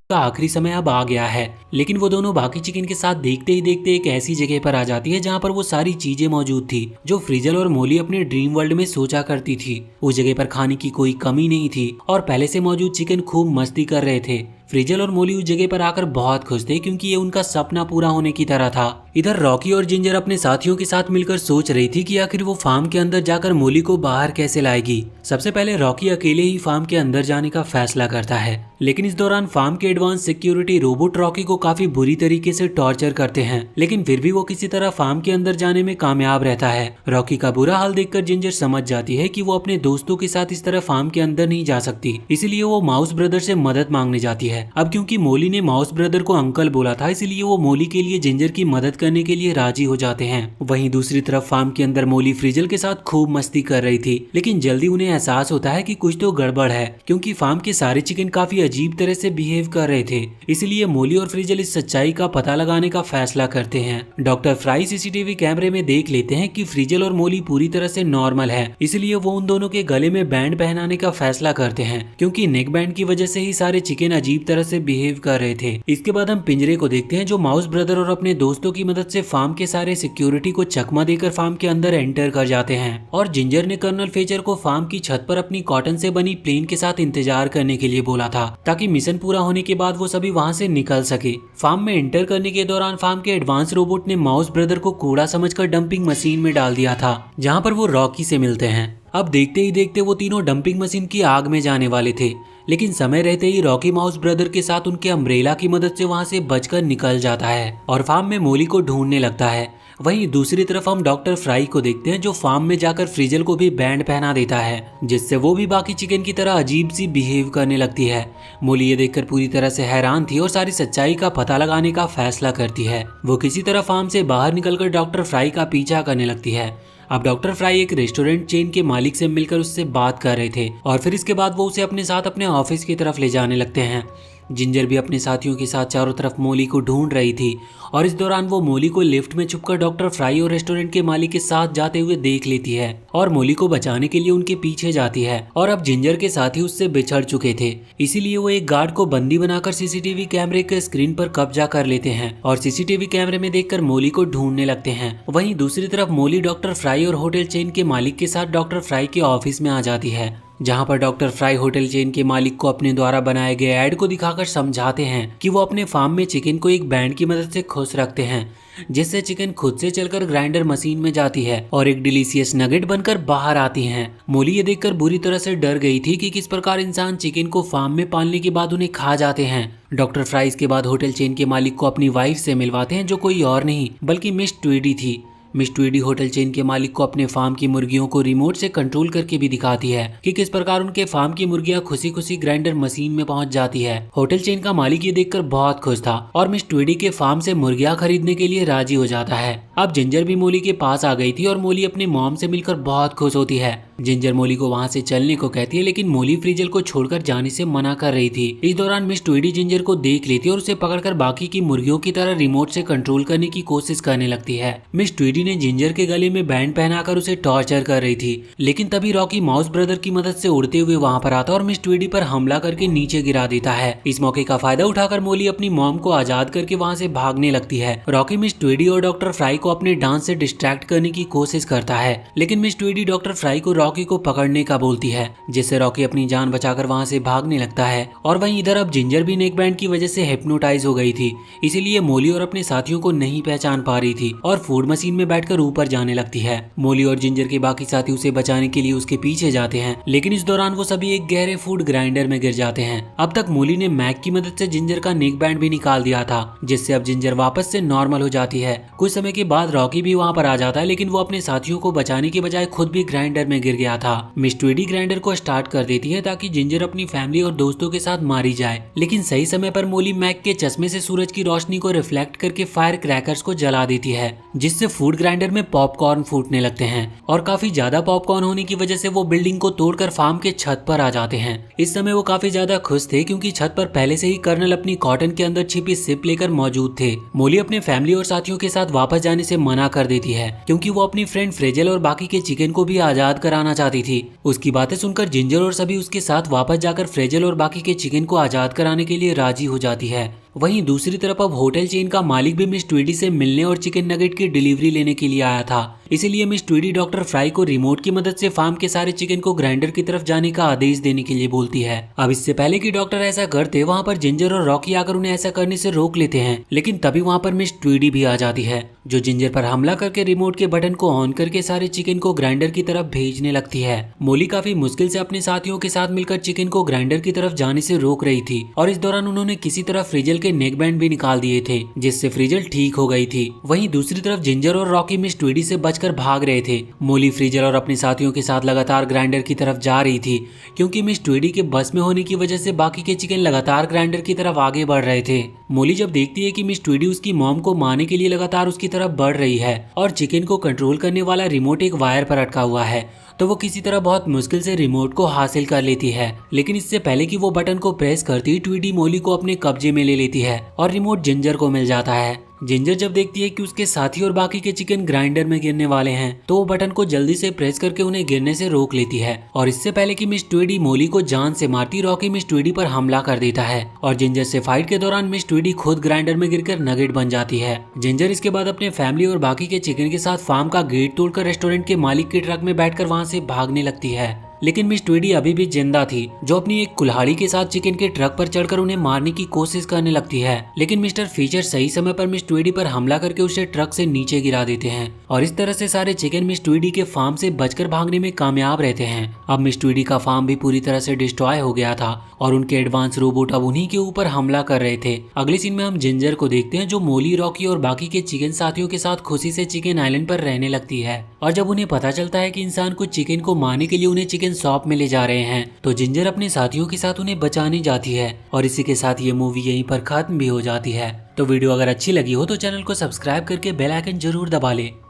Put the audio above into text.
का आखिरी समय अब आ गया है। लेकिन वो दोनों बाकी चिकन के साथ देखते ही देखते एक ऐसी जगह पर आ जाती है जहाँ पर वो सारी चीजें मौजूद थी जो फ्रीजल और मोली अपने ड्रीम वर्ल्ड में सोचा करती थी। उस जगह पर खाने की कोई कमी नहीं थी और पहले से मौजूद चिकन खूब मस्ती कर रहे थे। फ्रीजल और मोली उस जगह पर आकर बहुत खुश थे क्योंकि ये उनका सपना पूरा होने की तरह था। इधर रॉकी और जिंजर अपने साथियों के साथ मिलकर सोच रही थी कि आखिर वो फार्म के अंदर जाकर मोली को बाहर कैसे लाएगी। सबसे पहले रॉकी अकेले ही फार्म के अंदर जाने का फैसला करता है, लेकिन इस दौरान फार्म के एडवांस सिक्योरिटी रोबोट रॉकी को काफी बुरी तरीके से टॉर्चर करते हैं, लेकिन फिर भी वो किसी तरह फार्म के अंदर जाने में कामयाब रहता है। रॉकी का बुरा हाल देखकर जिंजर समझ जाती है कि वो अपने दोस्तों के साथ इस तरह फार्म के अंदर नहीं जा सकती, इसीलिए वो माउस ब्रदर से मदद मांगने जाती है। अब क्योंकि मोली ने माउस ब्रदर को अंकल बोला था, इसलिए वो मोली के लिए जिंजर की मदद करने के लिए राजी हो जाते हैं। वहीं दूसरी तरफ फार्म के अंदर मोली फ्रीजल के साथ खूब मस्ती कर रही थी, लेकिन जल्दी उन्हें एहसास होता है कि कुछ तो गड़बड़ है क्योंकि फार्म के सारे चिकन काफी अजीब तरह से बिहेव कर रहे थे। इसलिए मोली और फ्रीजल इस सच्चाई का पता लगाने का फैसला करते हैं। डॉक्टर फ्राई सीसीटीवी कैमरे में देख लेते हैं कि फ्रीजल और मोली पूरी तरह से नॉर्मल है, इसलिए वो उन दोनों के गले में बैंड पहनाने का फैसला करते हैं क्योंकि नेक बैंड की वजह से ही सारे चिकन अजीब तरह से बिहेव कर रहे थे। इसके बाद हम पिंजरे को देखते हैं जो माउस ब्रदर और अपने दोस्तों की मदद से फार्म के सारे सिक्योरिटी को चकमा देकर फार्म के अंदर एंटर कर जाते हैं। और जिंजर ने कर्नल फेचर को फार्म की छत पर अपनी कॉटन से बनी प्लेन के साथ इंतजार करने के लिए बोला था ताकि मिशन पूरा होने के बाद वो सभी वहां से निकल सके। फार्म में एंटर करने के दौरान फार्म के एडवांस रोबोट ने माउस ब्रदर को कूड़ा समझकर डंपिंग मशीन में डाल दिया था जहाँ पर वो रॉकी से मिलते हैं। अब देखते ही देखते वो तीनों डंपिंग मशीन की आग में जाने वाले थे, लेकिन समय रहते ही रॉकी माउस ब्रदर के साथ उनके अम्ब्रेला की मदद से वहां से बचकर निकल जाता है और फार्म में मोली को ढूंढने लगता है। वहीं दूसरी तरफ हम डॉक्टर फ्राई को देखते हैं जो फार्म में जाकर फ्रीजल को भी बैंड पहना देता है जिससे वो भी बाकी चिकन की तरह अजीब सी बिहेव करने लगती है। मोली ये देखकर पूरी तरह से हैरान थी और सारी सच्चाई का पता लगाने का फैसला करती है। वो किसी तरह फार्म से बाहर निकलकर डॉक्टर फ्राई का पीछा करने लगती है। अब डॉक्टर फ्राई एक रेस्टोरेंट चेन के मालिक से मिलकर उससे बात कर रहे थे और फिर इसके बाद वो उसे अपने साथ अपने ऑफिस की तरफ ले जाने लगते हैं। जिंजर भी अपने साथियों के साथ चारों तरफ मोली को ढूंढ रही थी और इस दौरान वो मोली को लिफ्ट में छुपकर डॉक्टर फ्राई और रेस्टोरेंट के मालिक के साथ जाते हुए देख लेती है और मोली को बचाने के लिए उनके पीछे जाती है। और अब जिंजर के साथी उससे बिछड़ चुके थे, इसीलिए वो एक गार्ड को बंदी बनाकर सीसीटीवी कैमरे के स्क्रीन पर कब्जा कर लेते हैं और सीसीटीवी कैमरे में देखकर मोली को ढूंढने लगते हैं। वहीं दूसरी तरफ मोली डॉक्टर फ्राई और होटल चेन के मालिक के साथ डॉक्टर फ्राई के ऑफिस में आ जाती है जहां पर डॉक्टर फ्राई होटल चेन के मालिक को अपने द्वारा बनाए गए ऐड को दिखाकर समझाते हैं कि वो अपने फार्म में चिकन को एक बैंड की मदद से खुश रखते हैं जिससे चिकन खुद से चलकर ग्राइंडर मशीन में जाती है और एक डिलीशियस नगेट बनकर बाहर आती हैं। मोली ये देखकर बुरी तरह से डर गई थी कि किस प्रकार इंसान चिकन को फार्म में पालने के बाद उन्हें खा जाते हैं। डॉक्टर फ्राइज के बाद होटल चेन के मालिक को अपनी वाइफ से मिलवाते हैं जो कोई और नहीं बल्कि मिस ट्वीडी थी। मिस ट्वीडी होटल चेन के मालिक को अपने फार्म की मुर्गियों को रिमोट से कंट्रोल करके भी दिखाती है कि किस प्रकार उनके फार्म की मुर्गियां खुशी खुशी ग्राइंडर मशीन में पहुंच जाती है। होटल चेन का मालिक ये देखकर बहुत खुश था और मिस ट्वीडी के फार्म से मुर्गियां खरीदने के लिए राजी हो जाता है। अब जिंजर भी मोली के पास आ गई थी और मोली अपनी मॉम से मिलकर बहुत खुश होती है। जिंजर मोली को वहां से चलने को कहती है, लेकिन मोली फ्रीजल को छोड़कर जाने से मना कर रही थी। इस दौरान मिस ट्वीडी जिंजर को देख लेती है और उसे पकड़कर बाकी की मुर्गियों की तरह रिमोट से कंट्रोल करने की कोशिश करने लगती है। मिस ट्वीडी ने जिंजर के गले में बैंड पहनाकर उसे टॉर्चर कर रही थी, लेकिन तभी रॉकी माउस ब्रदर की मदद से उड़ते हुए वहां पर आता और मिस ट्वीडी पर हमला करके नीचे गिरा देता है। इस मौके का फायदा उठाकर मोली अपनी मॉम को आजाद करके वहां से भागने लगती है। रॉकी मिस ट्वीडी और डॉक्टर फ्राई को अपने डांस से डिस्ट्रैक्ट करने की कोशिश करता है, लेकिन मिस ट्वीडी डॉक्टर फ्राई को रॉकी को पकड़ने का बोलती है, जिससे रॉकी अपनी जान बचाकर वहां से भागने लगता है। और वहीं इधर अब जिंजर भी नेक बैंड की वजह से हिप्नोटाइज हो गई थी, इसीलिए मोली और अपने साथियों को नहीं पहचान पा रही थी और फूड मशीन में बैठकर ऊपर जाने लगती है। मोली और जिंजर के बाकी साथी उसे बचाने के लिए उसके पीछे जाते हैं, लेकिन इस दौरान वो सभी एक गहरे फूड ग्राइंडर में गिर जाते हैं। अब तक मोली ने मैक की मदद से जिंजर का नेक बैंड भी निकाल दिया था, जिससे अब जिंजर वापस से नॉर्मल हो जाती है। कुछ समय के बाद रॉकी भी वहाँ पर आ जाता है, लेकिन वो अपने साथियों को बचाने के बजाय खुद भी ग्राइंडर में गिर गया था। मिस ट्वीडी ग्राइंडर को स्टार्ट कर देती है ताकि जिंजर अपनी फैमिली और दोस्तों के साथ मारी जाए, लेकिन सही समय पर मोली मैक के चश्मे से सूरज की रोशनी को रिफ्लेक्ट करके फायर क्रैकर्स को जला देती है, जिससे फूड ग्राइंडर में पॉपकॉर्न फूटने लगते हैं और काफी ज्यादा पॉपकॉर्न होने की वजह से वो बिल्डिंग को तोड़कर फार्म के छत पर आ जाते हैं। इस समय वो काफी ज्यादा खुश थे क्योंकि छत पर पहले से ही कर्नल अपनी कॉटन के अंदर छिपी सिप लेकर मौजूद थे। मोली अपने फैमिली और साथियों के साथ वापस जाने से मना कर देती है क्योंकि वो अपनी फ्रेंड फ्रेजल और बाकी के चिकन को भी आजाद कराना कराना चाहती थी। उसकी बातें सुनकर जिंजर और सभी उसके साथ वापस जाकर फ्रेजल और बाकी के चिकन को आजाद कराने के लिए राजी हो जाती है। वहीं दूसरी तरफ अब होटल चेन का मालिक भी मिस ट्विडी से मिलने और चिकन नगेट की डिलीवरी लेने के लिए आया था। इसीलिए मिस ट्विडी डॉक्टर फ्राई को रिमोट की मदद से फार्म के सारे चिकन को ग्राइंडर की तरफ जाने का आदेश देने के लिए बोलती है। अब इससे पहले कि डॉक्टर ऐसा करते, वहाँ पर जिंजर और रॉकी आकर उन्हें ऐसा करने से रोक लेते हैं, लेकिन तभी वहाँ पर मिस ट्विडी भी आ जाती है, जो जिंजर पर हमला करके रिमोट के बटन को ऑन करके सारे चिकन को ग्राइंडर की तरफ भेजने लगती है। मोली काफी मुश्किल से अपने साथियों के साथ मिलकर चिकन को ग्राइंडर की तरफ जाने से रोक रही थी और इस दौरान उन्होंने किसी तरह फ्रीजल के नेक बैंड भी निकाल दिए थे, जिससे फ्रीजल ठीक हो गई थी। वहीं दूसरी तरफ जिंजर और रॉकी मिस ट्विडी से बचकर भाग रहे थे। मोली फ्रीजल और अपने साथियों के साथ लगातार ग्राइंडर की तरफ जा रही थी, क्योंकि मिस ट्विडी के बस में होने की वजह से बाकी के चिकन लगातार ग्राइंडर की तरफ आगे बढ़ रहे थे। मोली जब देखती है कि मिस ट्विडी उसकी मॉम को मारने के लिए लगातार उसकी तरफ बढ़ रही है और चिकन को कंट्रोल करने वाला रिमोट एक वायर पर अटका हुआ है, तो वो किसी तरह बहुत मुश्किल से रिमोट को हासिल कर लेती है। लेकिन इससे पहले कि वो बटन को प्रेस करती, ट्विडी मोली को अपने कब्जे में ले लेती है और रिमोट जिंजर को मिल जाता है। जिंजर जब देखती है कि उसके साथी और बाकी के चिकन ग्राइंडर में गिरने वाले हैं, तो वो बटन को जल्दी से प्रेस करके उन्हें गिरने से रोक लेती है और इससे पहले कि मिस ट्विडी मोली को जान से मारती, रॉकी मिस ट्विडी पर हमला कर देता है और जिंजर से फाइट के दौरान मिस ट्विडी खुद ग्राइंडर में गिरकर नगेट बन जाती है। जिंजर इसके बाद अपने फैमिली और बाकी के चिकन के साथ फार्म का गेट तोड़कर रेस्टोरेंट के मालिक के ट्रक में बैठकर वहाँ से भागने लगती है। लेकिन मिस ट्विडी अभी भी जिंदा थी, जो अपनी एक कुल्हाड़ी के साथ चिकन के ट्रक पर चढ़कर उन्हें मारने की कोशिश करने लगती है। लेकिन मिस्टर फीचर सही समय पर मिस ट्विडी पर हमला करके उसे ट्रक से नीचे गिरा देते हैं और इस तरह से सारे चिकन मिस ट्विडी के फार्म से बचकर भागने में कामयाब रहते हैं। अब मिस ट्विडी का फार्म भी पूरी तरह से डिस्ट्रॉय हो गया था और उनके एडवांस रोबोट अब उन्हीं के ऊपर हमला कर रहे थे। अगले सीन में हम जिंजर को देखते हैं, जो मोली, रॉकी और बाकी के चिकन साथियों के साथ खुशी से चिकन आइलैंड पर रहने लगती है। और जब उन्हें पता चलता है कि इंसान कुछ चिकन को मारने के लिए उन्हें चिकन शॉप में ले जा रहे हैं, तो जिंजर अपने साथियों के साथ उन्हें बचाने जाती है और इसी के साथ ये मूवी यहीं पर खत्म भी हो जाती है। तो वीडियो अगर अच्छी लगी हो तो चैनल को सब्सक्राइब करके बेल आइकन जरूर दबा ले।